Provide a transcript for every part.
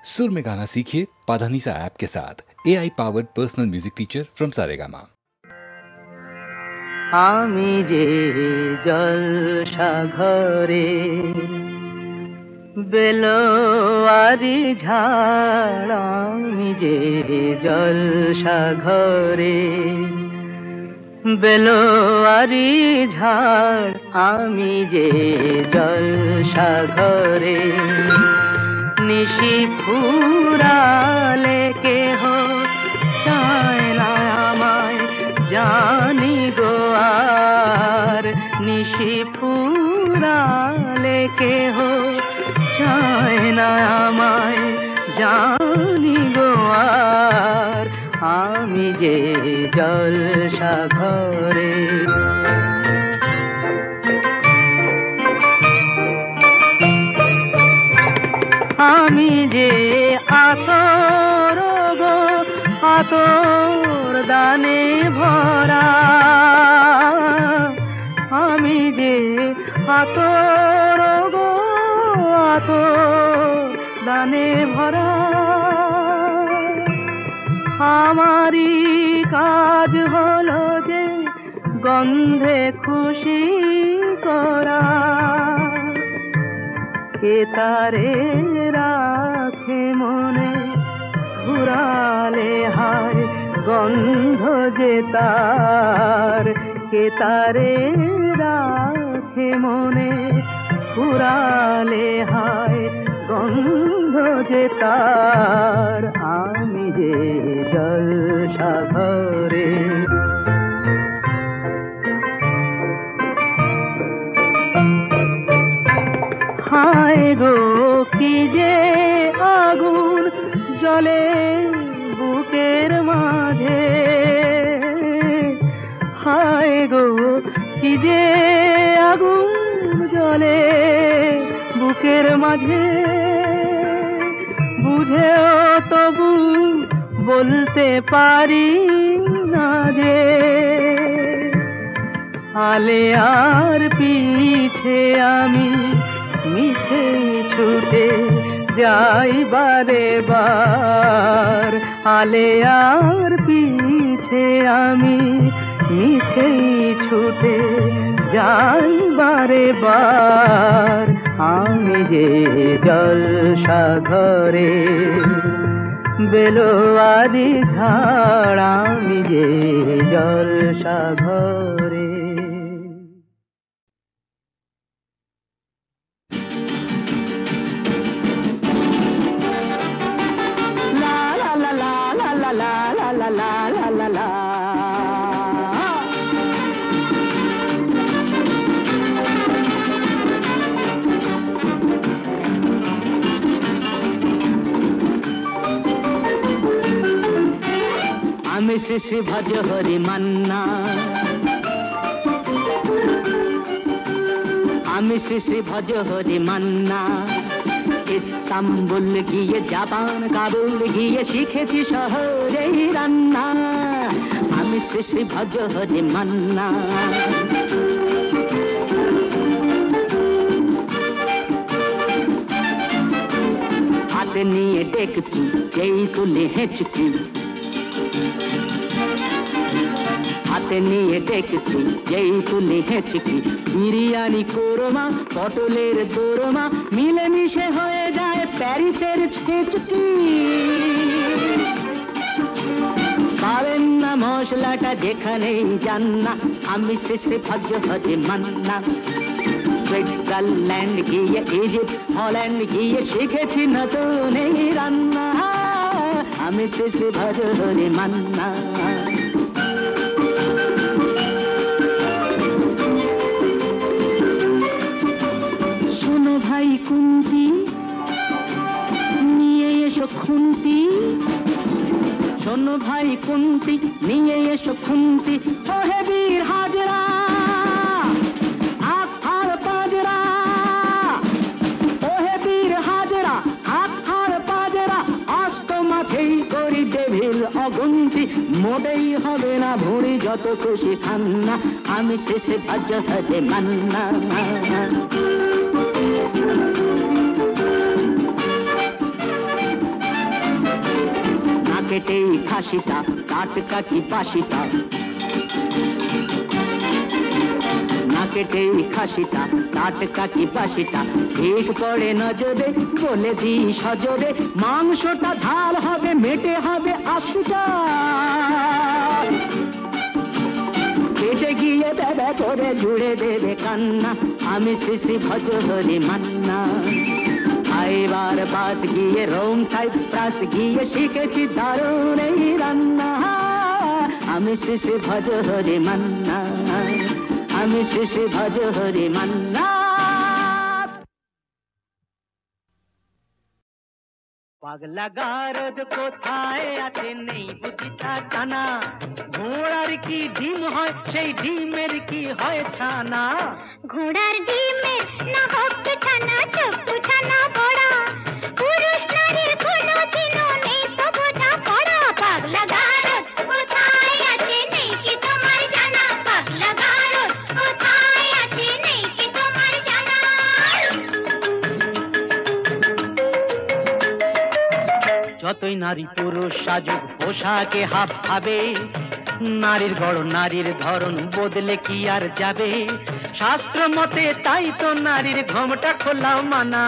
सुर में गाना सीखिए पाधानीसा ऐप के साथ। AI powered personal music teacher from Saregama. আমি যে জলসা ঘরে বেলোয়ারি ঝাড়, আমি যে জলসা ঘরে বেলোয়ারি ঝাড়, আমি যে জলসা ঘরে নিশি ফুরালে কেহ চায় না আমায়, জানি গো আর নিশি ফুরালে কেহ চায় না আমায়, জানি গো আর আমি যে জলসা ঘরে। আমি যে আতর গো আতর দানে ভরা, আমি যে আতর গো আতর দানে ভরা, আমারই কাজ হলো যে গন্ধে খুশি করা, কে তারে রাখে মনে ঘুরালে হায় গন্ধ যে তার, কে তারে রাখে মনে ঘুরালে হায় গন্ধ যে তার, আমি যে জলসা ঘরে। হায় গো কি যে আগুন জ্বলে বুকের মাঝে, হায় গো কি যে আগুন জ্বলে বুকের মাঝে, বুঝেও তবু বলতে পারি না যে আলে আর পিছে আমি মিছে ছুটে যাই বারে বার, আলে আর পিছে আমি মিছেই ছুটে যাই বারে বার, আমি যে জলসা ঘরে বেলোয়ারি ঝাড়, আমি যে জলসা ঘরে। আমি শ্রী শ্রী ভজ হরি মান্না, আমি শ্রী শ্রী ভজ হরি মান্না, ইস্তাম্বুল গিয়ে জাপান কাবুল গিয়ে শিখেছি শহরেই রান্না, আমি শ্রী শ্রী ভজ হরি মান্না। হাতে নিয়ে দেখছি যেই তুলে হেঁচকি, হাতে নিয়ে দেখছি যেই তুলে হেঁচকি, বিরিয়ানি কোরমা পটলের দোরমা মিলেমিশে হয়ে যায় প্যারিসের ছেচকি, পাবেন না মশলাটা যেখানেই যান না, আমি শ্রী শ্রী ভজ হরি মান্না। সুইজারল্যান্ড গিয়ে ইজিপ্ট হল্যান্ড গিয়ে শিখেছি নতুন এই রান্না, আমি শ্রী শ্রী ভজ হরি মান্না। শোনো ভাই কুন্তি নিয়ে এসো খুন্তি, শোনো ভাই কুন্তি নিয়ে এসো খুন্তি, ও হে বীর হাজরা হাত আর পাজরা, ও হে বীর হাজরা হাত আর পাজরা, অস্ত মাঝেই করি টেবিল অগুন্তি, মোটেই হবে না ভুঁড়ি যত খুশি খান্না, আমি শেষে ভজ হরি মান্না। কেটেই খাসিটা, টাটকা কি বাসিটা, না কেটেই খাসিটা, টাটকা কি বাসিটা, ঠিক পড়ে নজরে, বলে দিই সজরে, মাংসটা ঝাল হবে, মেটে হবে 80টা। কেটে গিয়ে দেবে করে জুড়ে দেবে কান্না, আমি শ্রী শ্রী ভজহরি মান্না। এবার বাস গিয়ে রোম সাইপ্রাস গিয়ে শিখেছি দারুণ এই রান্না, আমি শ্রী শ্রী ভজহরি মান্না, আমি শ্রী শ্রী ভজহরি মান্না। পাগলা গারদ কোথায় আছে নেই বুঝিটা জানা, ঘোড়ার কি ডিম হয় সেই ডিমের কি হয় ছানা, ঘোড়ার ডিমের না হোক ছানা, চপ্পু ছানা বড়া, পুরুষ নারীর কোনো দিনও নেই তো বোঝা পড়া। পাগলা গারদ কোথায় আছে নেই কি তোমার জানা, পাগলা গারদ কোথায় আছে নেই কি তোমার জানা। যতই নারী পুরুষ সাজুক পোশাকে হাব ভাবে, নারীর গড় নারীর ধরন বদলে কি আর যাবে, শাস্ত্র মতে তাই তো নারীর ঘোমটা খোলাও মানা,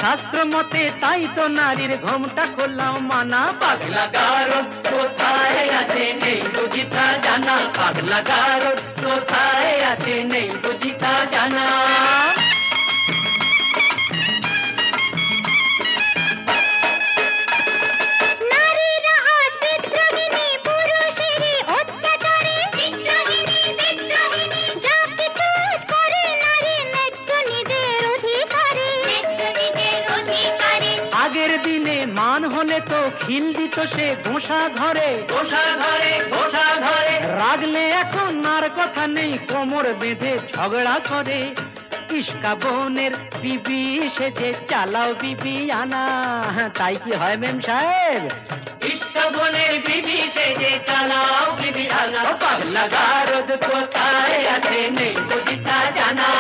শাস্ত্র মতে তাই তো নারীর ঘোমটা খোলাও মানা। পাগলা গারদ কোথায় আছে নেই বুঝিতা জানা, পাগলা গারদ কোথায় আছে নেই বুঝিতা জানা। মান হলে তো খিল দিত সে ঘোষা ঘরে, ঘোষা ঘরে, ঘোষা ঘরে, রাগলে এখন আর কথা নেই, কোমর বেঁধে ঝগড়া করে। ইস্কা বোনের বিবি সেজে চালাও বিবি আনা, তাই কি হয় মেম সাহেব? ইস্কা বোনের বিবি সেজে চালাও বিবি আনা। পাগলা গারদ কোথায় আছে নেই বুঝিতা জানা।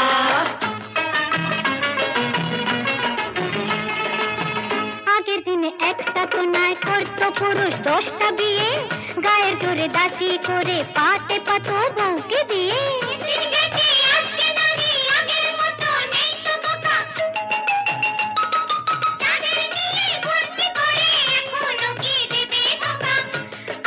একটা তো নয় করতো পুরুষ 10টা বিয়ে, গায়ের জোরে দাসী করে পাটে পাতো বউকে দিয়ে।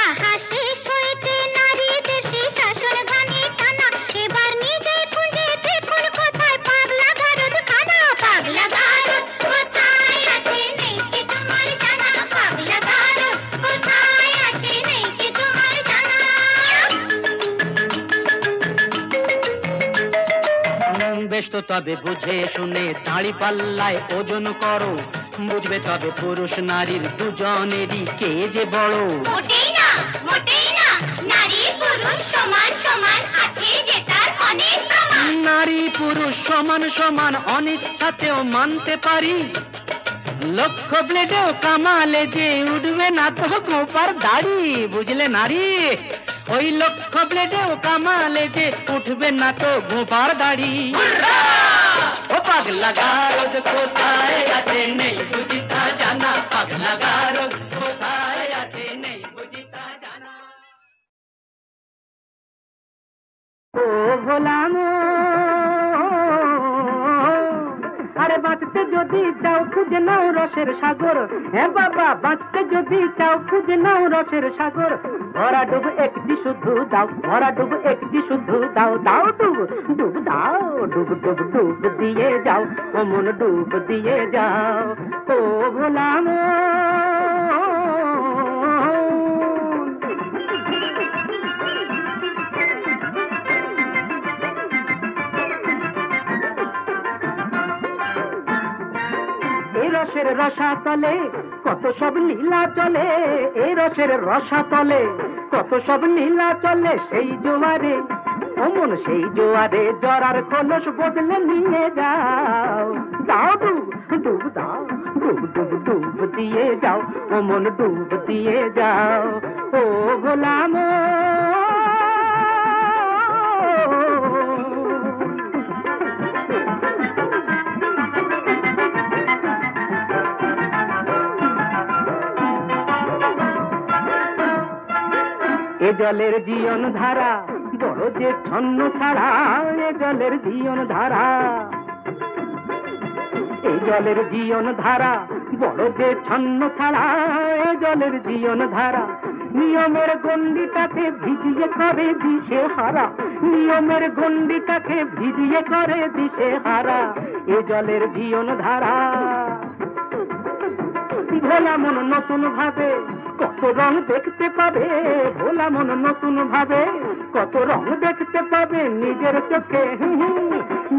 আহা শেষ হয়েছে নারী দেশে শাসন ঘানি টানা, এবার নিজে খুঁজে দেখুন কোথায় পাগলা গারদ খানা। পাগলা গারদ কোথায় আছে নেই কি তোমার জানা, পাগলা গারদ কোথায় আছে নেই কি তোমার জানা। বেশ তো তবে বুঝে শুনে দাঁড়ি পাল্লায় ওজন করো, বুঝবে তবে পুরুষ নারীর দুজনেরই কে যে বড়। মোটেই না, মোটেই না, নারী পুরুষ সমান সমান, আছে যে তার অনেক প্রমাণ। নারী পুরুষ সমান সমান অনিচ্ছাতেও মানতে পারি, লক্ষ ব্লেডেও কামালে যে উঠবে না তো গোপার দাড়ি, বুঝলে নারী? ওই লক্ষ ব্লেডেও কামালে যে উঠবে না তো গোপার দাড়ি। ও পাগলা গারদ কোথায় আছে নেই বুঝিতা জানা, পাগলা গারদ কোথায় আছে নেই বুঝিতা জানা। ও গোলাম আরে বাঁচতে যদি চাও খুঁজে নাও রসের সাগর, হ্যাঁ বাবা বাঁচতে যদি চাও খুঁজে নাও রসের সাগর। ভরা ডুব একটি শুধু দাও, ভরা ডুব একটি শুধু দাও, দাও ডুব ডুব দাও, ডুব ডুব ডুব দিয়ে যাও, ও মন ডুব দিয়ে যাও। ও ভোলাম রসের রসাতলে কত সব লীলা চলে, এই রসের রসাতলে কত সব লীলা চলে। সেই জোয়ারে অমন সেই জোয়ারে জরার খোলস বদলে নিয়ে যাও, দাও ডুব ডুব দাও, ডুব ডুব ডুব দিয়ে যাও, অমন ডুব দিয়ে যাও। ও গোলাম এ জলের জীবন ধারা বড় যে ছন্ন ছাড়া, এ জলের জীবন ধারা, এ জলের জীবন ধারা বড় যে ছন্ন ছাড়া, এ জলের জীবন ধারা নিয়মের গণ্ডিটাকে ভিজিয়ে করে দিশে হারা, নিয়মের গণ্ডিটাকে ভিজিয়ে করে দিশে হারা, এ জলের জীবন ধারা। ভোলা মন নতুন ভাবে কত রং দেখতে পাবে, ভোলা মন নতুন ভাবে কত রং দেখতে পাবে নিজের চোখে,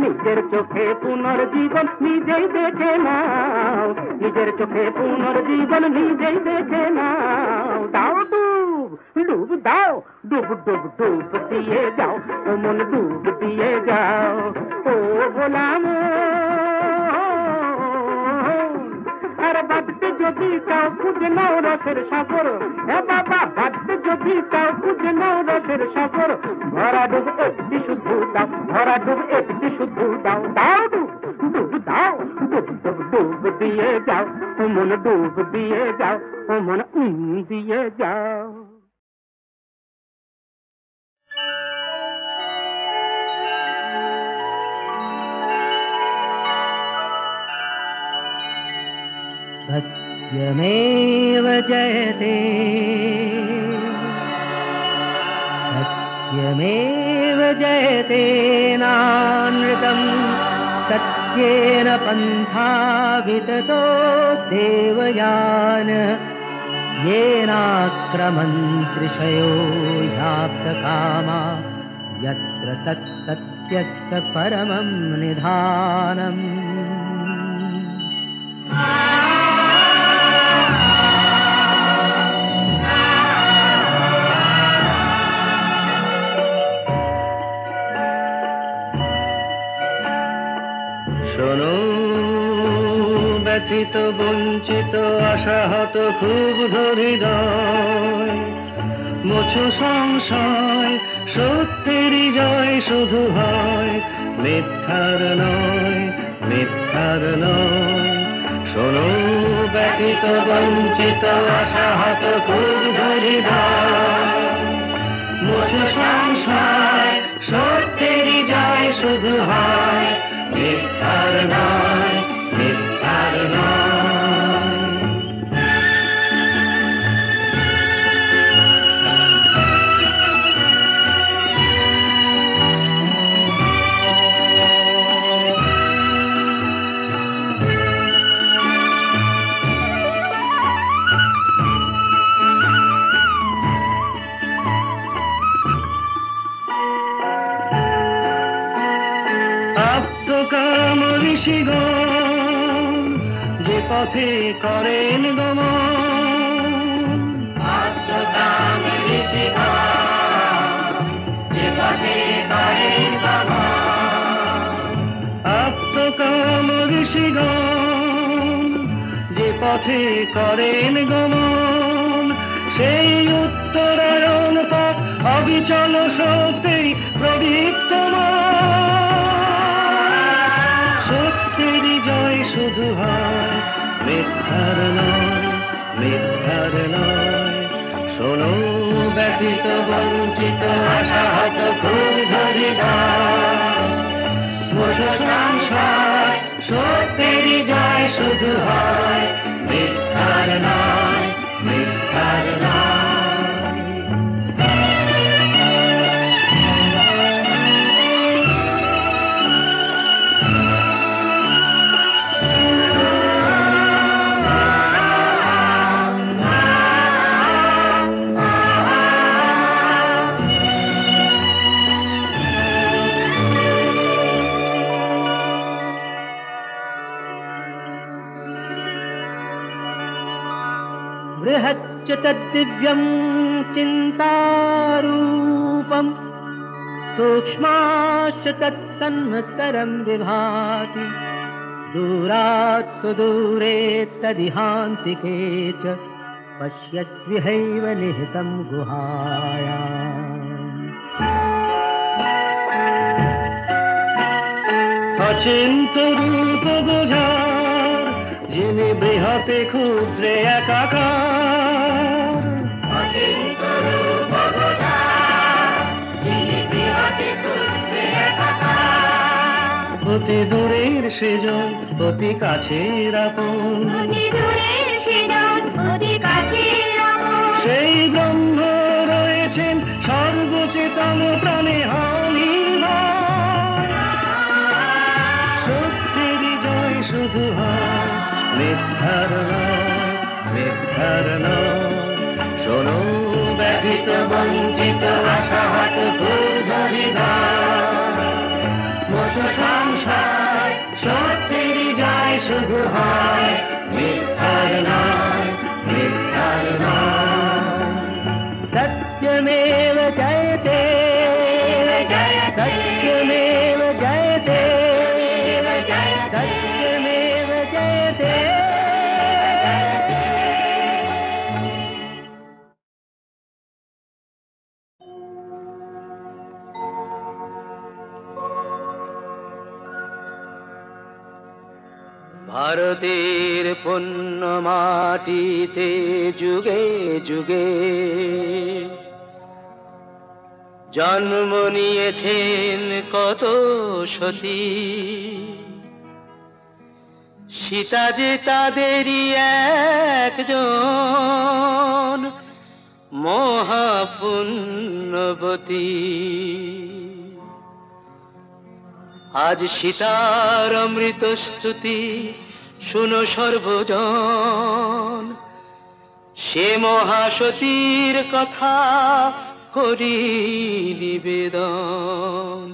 নিজের চোখে পুনর্জীবন নিজেই দেখে নাও, নিজের চোখে পুনর্জীবন নিজেই দেখে নাও। দাও ডুব ডুব দাও, ডুব ডুব ডুব দিয়ে যাও, ও মন ডুব দিয়ে যাও, ও ভোলা আর বাদতে যদি চাও খুঁজে নাও রসের সাগর, এ বাবা বাদতে যদি চাও খুঁজে নাও রসের সাগর, ভরা ডুব একটি শুধু দাও, ভরা ডুব একটি শুধু দাও, দাও ডুব ডুব দাও, ডুব ডুব ডুব দিয়ে যাও, ও মন ডুব দিয়ে যাও, ও মন দিয়ে যাও। सत्यमेव जयते, सत्यमेव जयते नानृतम्, सत्येन पन्था विततो देवयान, येनाक्रमन्त्रिषयो याप्तकामा, यत्र तत्सत्यस्य परमं निधानम्। শোনো ব্যথিত বঞ্চিত আশাহত ক্ষুব্ধ হৃদয়, মোছো সংশয় সত্যেরই জয় শুধু হয়, মিথ্যার নয়, মিথ্যার নয়। শোনো ব্যথিত বঞ্চিত আশাহত ক্ষুব্ধ হৃদয়, মোছো সংশয় সত্যেরই জয় শুধু হয়, মিথ্যার নয়, মিথ্যার নয়। আপ্তকাম ঋষিগণ যে পথে করেন গমন, আপ্তকাম ঋষিগণ যে পথে করেন গমন, আপ্তকাম ঋষিগণ যে পথে করেন গমন, সেই উত্তরায়ণ পথ অবিচল শক্তি প্রদীপ্তমান, সত্যেরই জয় শুধু হয়, মিথ্যার নয়, মিথ্যার নয়। শোনো ব্যথিত বঞ্চিত আশাহত ক্ষুব্ধ হৃদয়, মোছো সংশয় সত্যেরই জয় শুধু হয়, মিথ্যার নয়, মিথ্যার নয়। बृहच्च तद्दिव्यं चिन्तारूपम्, सूक्ष्माश्च तत्सन्मत्तरं विभाति, दूरात् सुदूरे तदिहान्तिके च पश्यस्विहैव निहितं गुहायाम्। অচিন্ত রূপ বোঝার যিনি বৃহতে ক্ষুদ্রে একাকার, অচিন্ত রূপ বোঝার সেজন অতি কাছের আপন, সেই ব্রহ্ম রয়েছেন সর্বচেতন প্রাণে হানি সত্যেরই জয় শুধু হয়, মিথ্যার নয়, মিথ্যার নয়। শোনো ব্যথিত বঞ্চিত আশাহত সংসার, সত্যেরই জয় শুধু হয়, মিথ্যার নয়, মিথ্যার নয়। सत्यमेव जयते सत्यमेव जयते सत्यमेव जयते। ভারতের পুণ্য মাটিতে যুগে যুগে জন্ম নিয়েছেন কত সতী, সীতা যে তাদেরই একজন মহাপুণ্যবতী। আজ সীতার অমৃত স্তুতি শুনো সর্বজন, সে মহাসতীর কথা করি নিবেদন।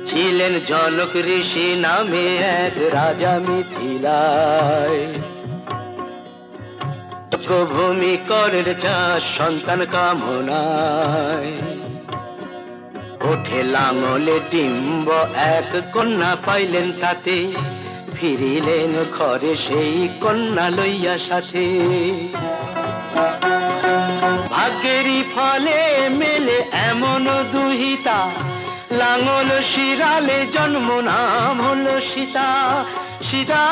ছিলেন জনক ঋষি নামে এক রাজা মিথিলায়, ভূমি করের চাষ সন্তান কামনায়। ওঠে লাঙলে ডিম্ব এক কন্যা পাইলেন তাতে, ফিরিলেন ঘরে সেই কন্যা লইয়া সাথে। ভাগ্যেরই ফলে মেলে এমন দুহিতা, লাঙল শিরালে জন্ম নাম হলো সীতা। সীতা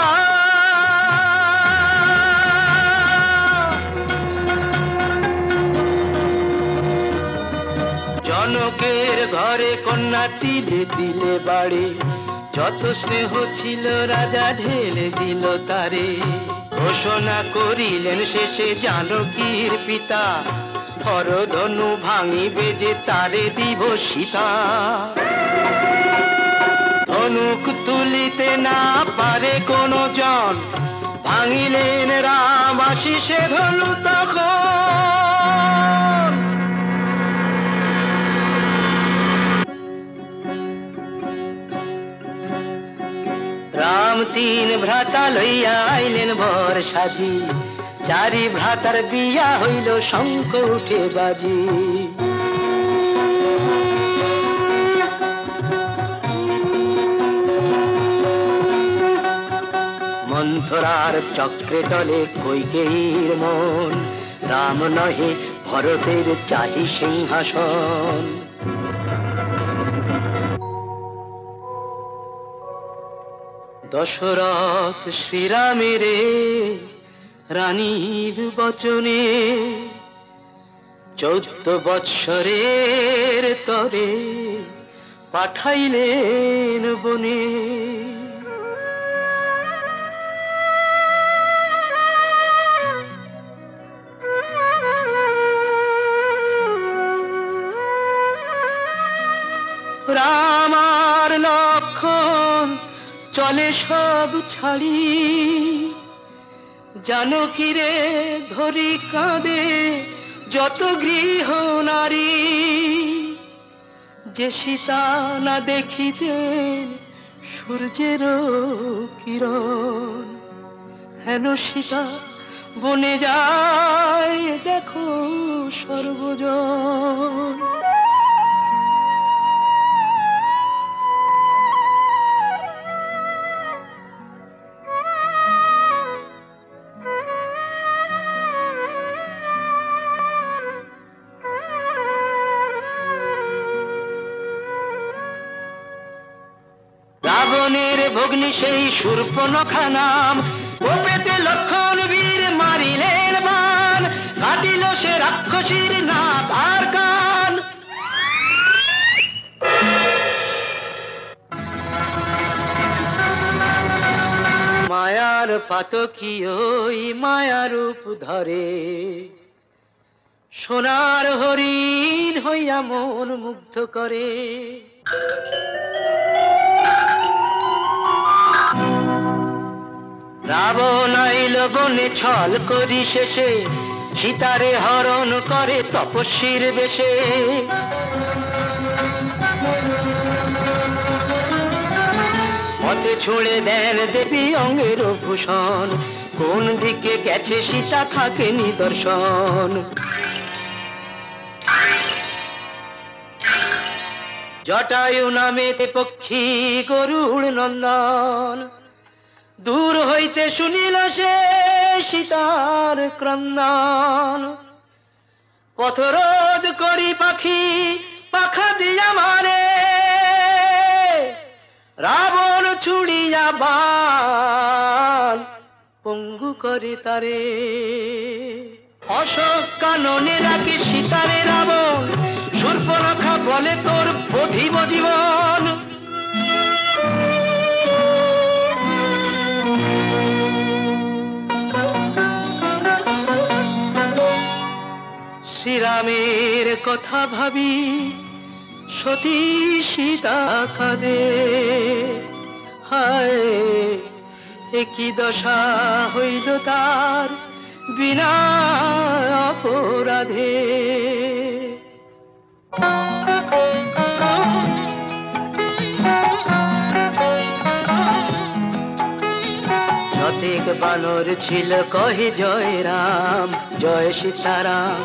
জনকের ঘরে কন্যা তিলে তিলে বাড়ে, যত স্নেহ ছিল রাজা ঢেলে দিল তারে। ঘোষণা করিলেন শেষে জানকীর পিতা, হরধনু ভাঙিবে যে তারে দিব সীতা। ধনুক তুলিতে না পারে কোন জন, ভাঙিলেন রাম আশিসে ধনু তখন। রাম তিন ভ্রাতা লইয়া আইলেন ভর সাজি, চারি ভ্রাতার বিয়া হইল শঙ্খ উঠে বাজি। মন্থরার চক্রে তলে কৈকেয়ীর মন, রাম নহে ভরতের চাহি সিংহাসন। দশরথ শ্রীরামের রানীর বচনে, 14 বৎসরের তরে পাঠাইলেন বনে। রাম আর লক্ষণ চলে সব ছাড়ি, জানকীরে ধরি কাঁদে যত গৃহ নারী। যে সীতা না দেখিতেন সূর্যের কিরণ, হেন সীতা বনে যায় দেখো সর্বজন। রাবণের ভগ্নী সেই শূর্পণখা নাম, ও পেতে লক্ষণ বীর মারিলেন বাণ। কাটিল সে রাক্ষসীর নাক আর কান। মায়ার পাতকি ওই মায়া রূপ ধরে, সোনার হরিণ হইয়া মন মুগ্ধ করে। রাবণ আইল বনে ছল করি শেষে, সীতারে হরণ করে তপস্বীর বেশে। পথে ছুঁড়ে দেন দেবী অঙ্গের ভূষণ, কোন দিকে গেছে সীতা থাকে নিদর্শন। জটায়ু নামেতে পক্ষী গরুড় নন্দন, দূর হইতে শুনিল সে সীতার ক্রন্দন। পথরোধ করি পাখি পাখা দিয়া মারে, রাবণ ছুড়িয়া বাণ পঙ্গু করে তারে। অশোক কাননে রাখি সীতারে রাবণ, শূর্পণখা বলে তোর বধিব জীবন। শ্রীরামের কথা ভাবি সতী সীতা কাঁদে, হায় একই দশা হইল তার বিনা অপরাধে। যতেক বানর ছিল কহে জয় রাম জয় সীতারাম,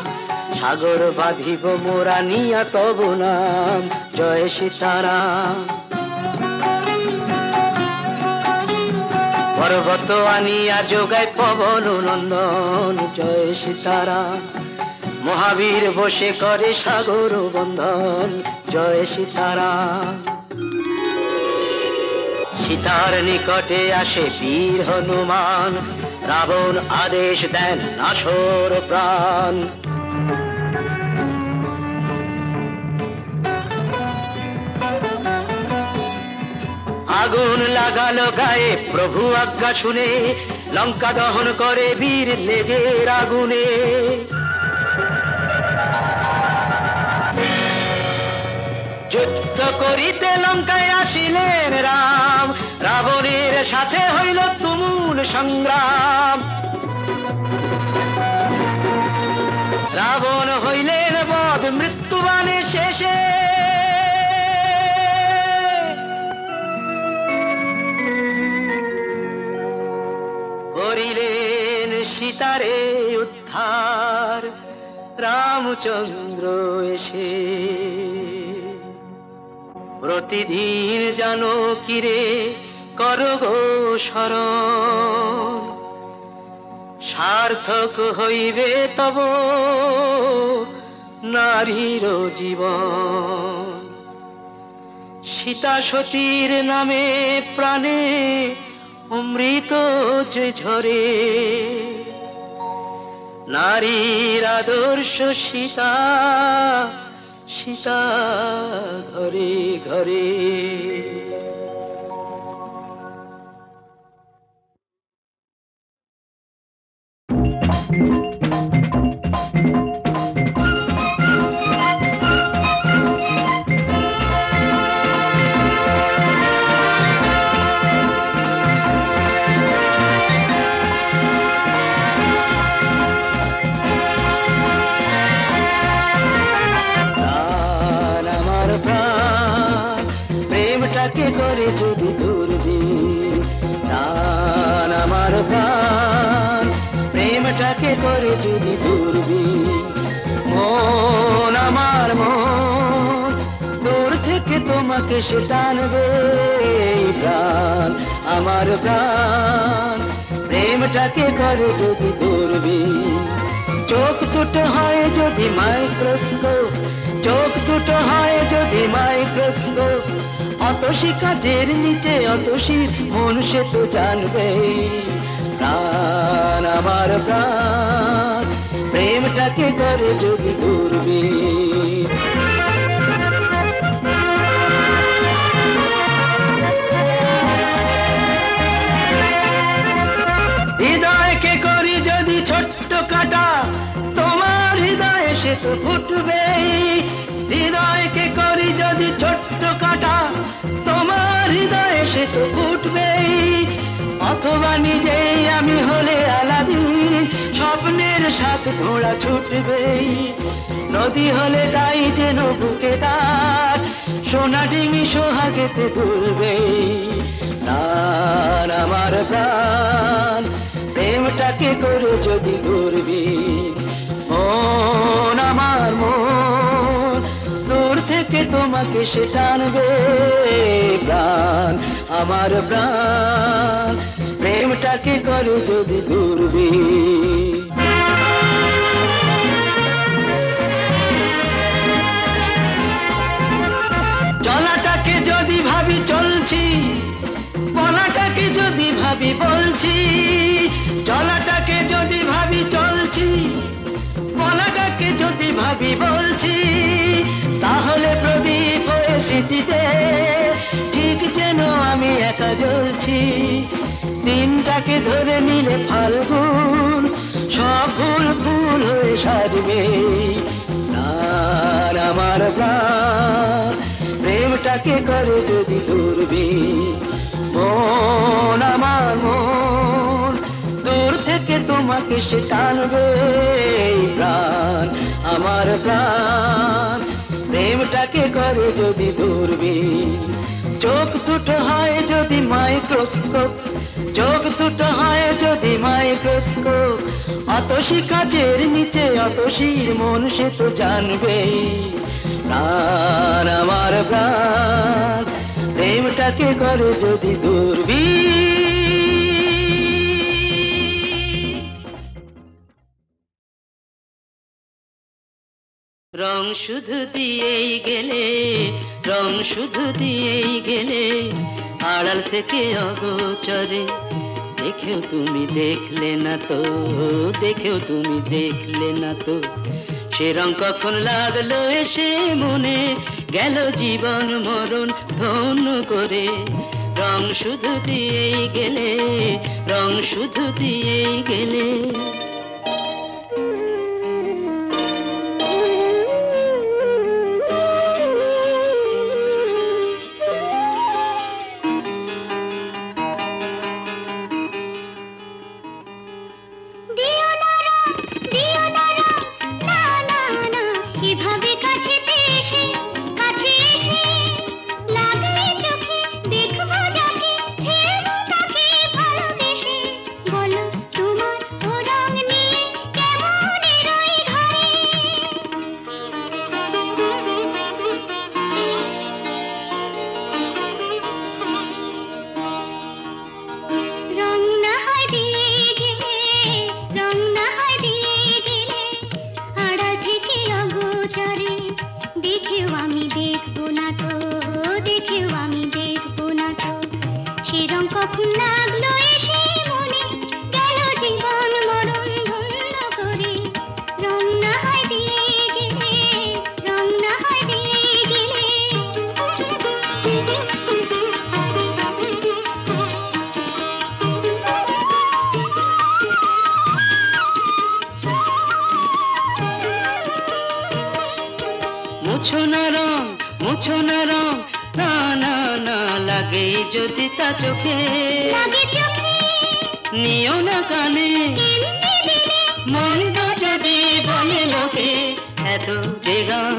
সাগর বাঁধিব মোরা নিয়া তব নাম জয় সীতারাম। পর্বত আনিয়া যোগায় পবন নন্দন জয় সীতারাম, মহাবীর বসে করে সাগর বন্ধন জয় সীতারাম। সীতার নিকটে আসে বীর হনুমান, রাবণ আদেশ দেন নাশর প্রাণ। আগুন লাগালো গায়ে প্রভু আজ্ঞা শুনে, লঙ্কা দহন করে বীর লেজের আগুনে। যুদ্ধ করিতে লঙ্কায় আসিলেন রাম, রাবণের সাথে হইল তুমুল সংগ্রাম। রাবণ হইলেন বধ মৃত্যুবাণে শেষে, করিলেন সীতারে উদ্ধার রামচন্দ্র এসে। প্রতিদিন জানো কিরে করো গো শরণ, সার্থক হইবে তব নারীর জীবন। সীতা সতীর নামে প্রাণে অমৃত যে ঝরে, নারীর আদর্শ সীতা সীতা ঘরে ঘরে। প্রেমটাকে করে যদি দূরবীন, প্রাণ আমার প্রাণ প্রেমটাকে করে যদি দূরবীন। মন আমার মন দূর থেকে তোমাকে সে টানবে, প্রাণ আমার প্রাণ প্রেমটাকে করে যদি দূরবীন। চোখ দুটো হয় যদি মাইক্রোস্কোপ, চোখ দুটো হয় যদি মাইক্রোস্কোপ, অতসী কাজের নিচে অতসীর মন সে তো জানবে। প্রাণ আমার প্রাণ প্রেমটাকে করে যদি দূরবীন। হৃদয়কে করি যদি ছোট্ট কাটা, তোমার হৃদয়ে সে তো ফুটবেই। হৃদয়কে করি যদি ছোট্ট কাটা, তোমার হৃদয়ে সে তো ফুটবেই। অথবা নিজেই আমি হলে আলাদিন, স্বপ্নের সাথে ঘোড়া ছুটবেই। নদী হলে তাই যেন বুকে তার, সোনা ডিঙি সোহাগেতে দুলবেই। প্রাণ আমার প্রাণ, প্রেমটাকে করে যদি দূরবীন। মন আমার মন, দূর থেকে তোমাকে সে টানবে। প্রাণ আমার প্রাণ, প্রেমটাকে করে যদি দূরবীন। চলাটাকে যদি ভাবি চলছি, বলাটাকে যদি ভাবি বলছি। চলাটাকে যদি ভাবি চলছি, বলাটাকে যদি ভাবি বলছি। তাহলে প্রদীপ হয়ে স্মৃতিতে ঠিক যেন আমি একা জ্বলছি। দিনটাকে ধরে নিলে ফাল্গুন, সব ফুল ফুল হয়ে সাজবে। প্রাণ আমার প্রাণ, প্রেমটাকে করে যদি দূরবীন। মন আমার মন, দূর থেকে তোমাকে সে টানবে। প্রাণ আমার প্রাণ, প্রেমটাকে করে যদি দূরবীন। চোখ দুটো হয় যদি মাইক্রোস্কোপ, চোখ দুটো হয় যদি মাইক্রোস্কোপ। অতসী কাচের নিচে অতসীর মন সে তো জানবে। প্রাণ আমার প্রাণ, প্রেমটাকে করে যদি দূরবীন। রং শুধু দিয়েই গেলে, রং শুধু দিয়েই গেলে, আড়াল থেকে অগোচরে। দেখেও তুমি দেখলে না তো, দেখেও তুমি দেখলে না তো। সে রং কখন লাগলো এসে মনে, গেল জীবন মরণ ধন্য করে। রং শুধু দিয়েই গেলে, রং শুধু দিয়েই গেলে। মুছো না রং, মুছো না রং, না না না লাগে যদি তা চোখে, নিও না কানে, মন্দ যদি বলে লোকে। এত যে গান,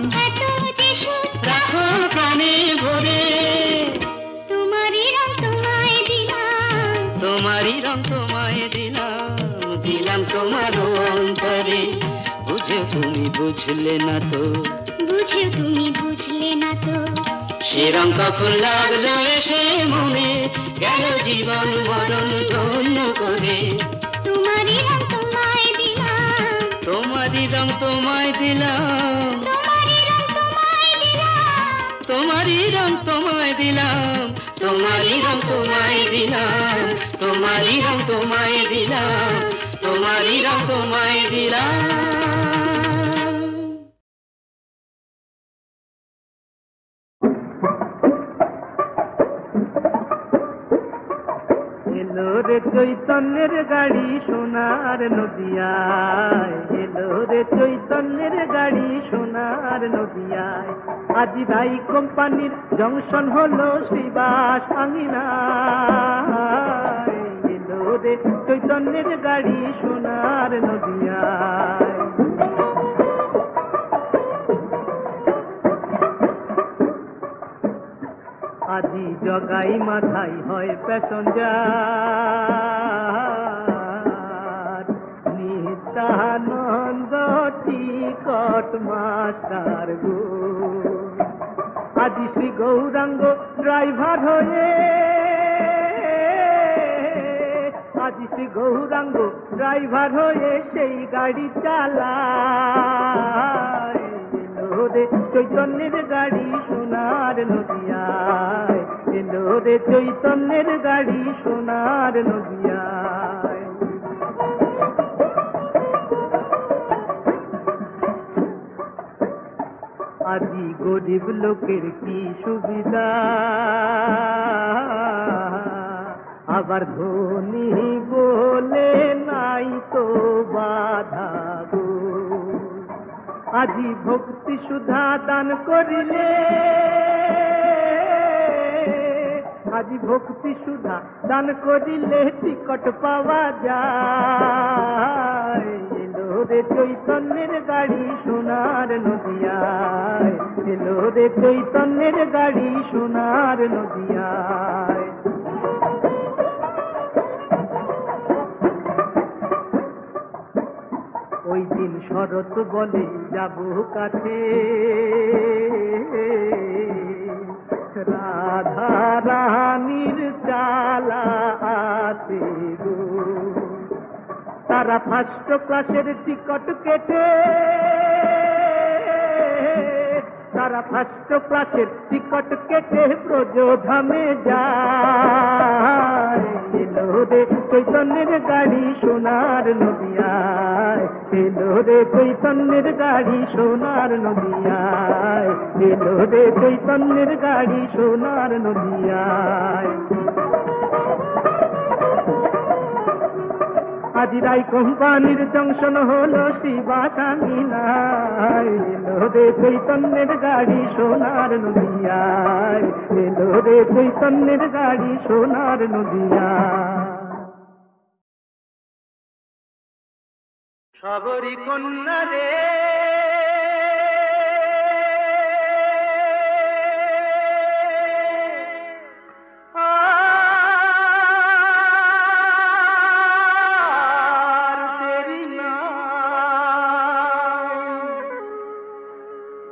রাখো প্রাণে ভরে। তোমারই রং তোমায় দিলাম, তোমারই রং তোমায় দিলাম, দিলাম তোমার অন্তরে। বুঝে তুমি বুঝলে না তো, বুঝে তুমি বুঝলে না তো। সে রং কখন লাগলো এসে মনে, গেল জীবন মরণ ধন্য করে। তোমারই রং তোমায় দিলাম, তোমারই রং তোমায় দিলাম, তোমারই রং তোমায় দিলাম, তোমারই রং তোমায় দিলাম, তোমারই রং তোমায় দিলাম, তোমারই রং তোমায় দিলাম। রে চৈতন্যের গাড়ি সোনার নদিয়ায়, এলো রে চৈতন্যের গাড়ি সোনার নদিয়ায়। আজি রাই কোম্পানির জংশন হলো শ্রীবাস আঙিনায়, এলো রে চৈতন্যের গাড়ি সোনার নদিয়ায়। আজি জগাই মাথায় হয় প্যাসেঞ্জার, নিত্যানন্দ টিকট মাস্টার গো। আজি শ্রী গৌরাঙ্গ ড্রাইভার হয়ে, আজি শ্রী গৌরাঙ্গ ড্রাইভার হয়ে সেই গাড়ি চালায়, এলো রে চৈতন্যের গাড়ি সোনার নদিয়ায়, এলো রে চৈতন্যের গাড়ি সোনার নদিয়ায়। আজি গরিব লোকের কি সুবিধা, আবার ধনী বলে নাই তো বাধা গো। আজি ভক্তি সুধা দান করিলে, আজি ভক্তি সুধা দান করিলে টিকট পাওয়া যায়, এলো রে চৈতন্যের গাড়ি সোনার নদিয়ায়, এলো রে চৈতন্যের গাড়ি সোনার নদিয়ায়। ওই দিন শরৎ বলে যাব কাছে, রাধা রানীর চালা আছে গো। তারা ফার্স্ট ক্লাসের টিকট কেটে, তারা ফার্স্ট ক্লাসের টিকট কেটে ব্রজধামে যায়, এলো রে চৈতন্যের গাড়ি সোনার নদিয়ায়, এলো রে চৈতন্যের গাড়ি সোনার নদিয়ায়, এলো রে চৈতন্যের গাড়ি সোনার নদিয়ায়। আজি রাই কোম্পানির জংশন হলো শ্রীবাস আঙিনায়, এলো রে চৈতন্যের গাড়ি সোনার নদিয়ায়, এলো রে চৈতন্যের গাড়ি সোনার নদিয়ায়। সবরি কন্যা রে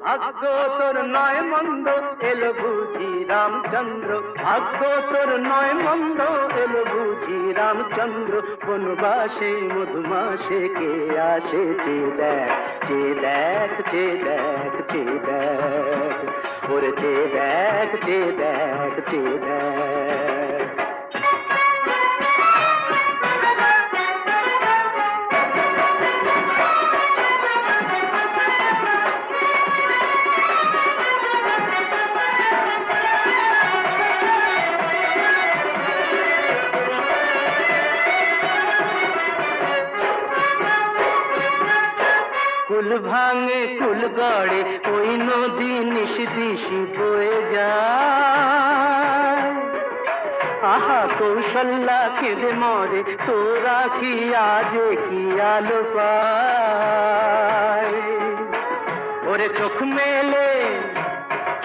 ভাগ্য তোর নয় মন্দ এলো বুঝি রামচন্দ্র, ভাগ্য তোর নয় মন্দ এলো বুঝি রামচন্দ্র। বনবাসে মধুমাসে কে আসে চে দেখ, চে দেখ, চে দেখ, চে দেখ, ওরে চে দেখ, চে দেখ, চে দেখ। কুল ভাঙে কুল গড়ে ওই নদী নিশ দিশি বয়ে যায়, আহা কৌশল্যা কেঁদে মরে তোরা কি আজে কি আলো পায়। ওরে চোখ মেলে,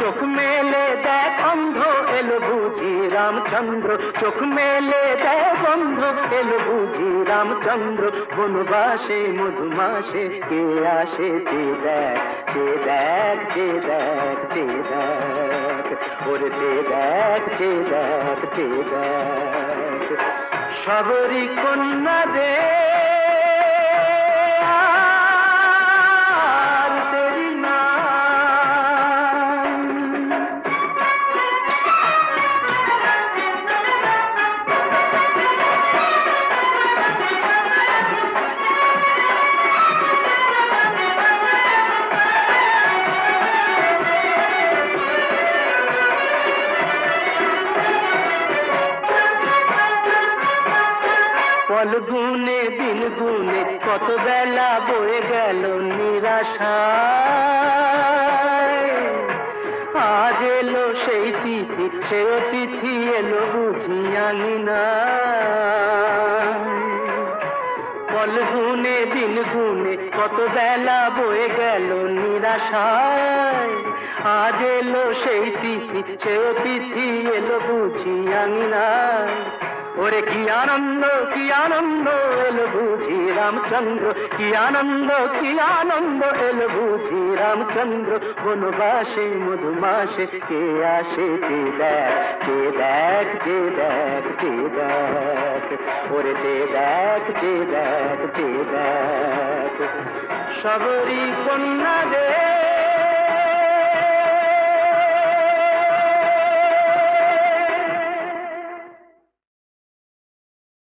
চোখ মেলে দেখ অন্ধ এলো বুঝি রামচন্দ্র, চোখ মেলে দেখ অন্ধ এলো বুঝি রামচন্দ্র। বনবাসে মধুমাসে কে আসে চে দেখ, চে দেখ, চে দেখ, চে দেখ, ওরে চে দেখ, চে দেখ, চে দেখ। সবরি কন্যা রে আশায়। আজ এলো সেই তিথি, সে অতিথি এলো বুঝি আঙিনায়। পল গুনে দিন গুনে কত বেলা বয়ে গেল নিরাশায়। আজ এলো সেই তিথি, সে অতিথি এলো বুঝি আঙিনায়। ওরে কি আনন্দ এলো বুঝি রামচন্দ্র, কি আনন্দ এলো বুঝি রামচন্দ্র। বনবাসে মধুমাসে কে আসে যে দেখ, যে দেখ, যে দেখ, যে দেখ, ওরে যে দেখ, যে দেখ, যে দেখ। সবরি কন্যা রে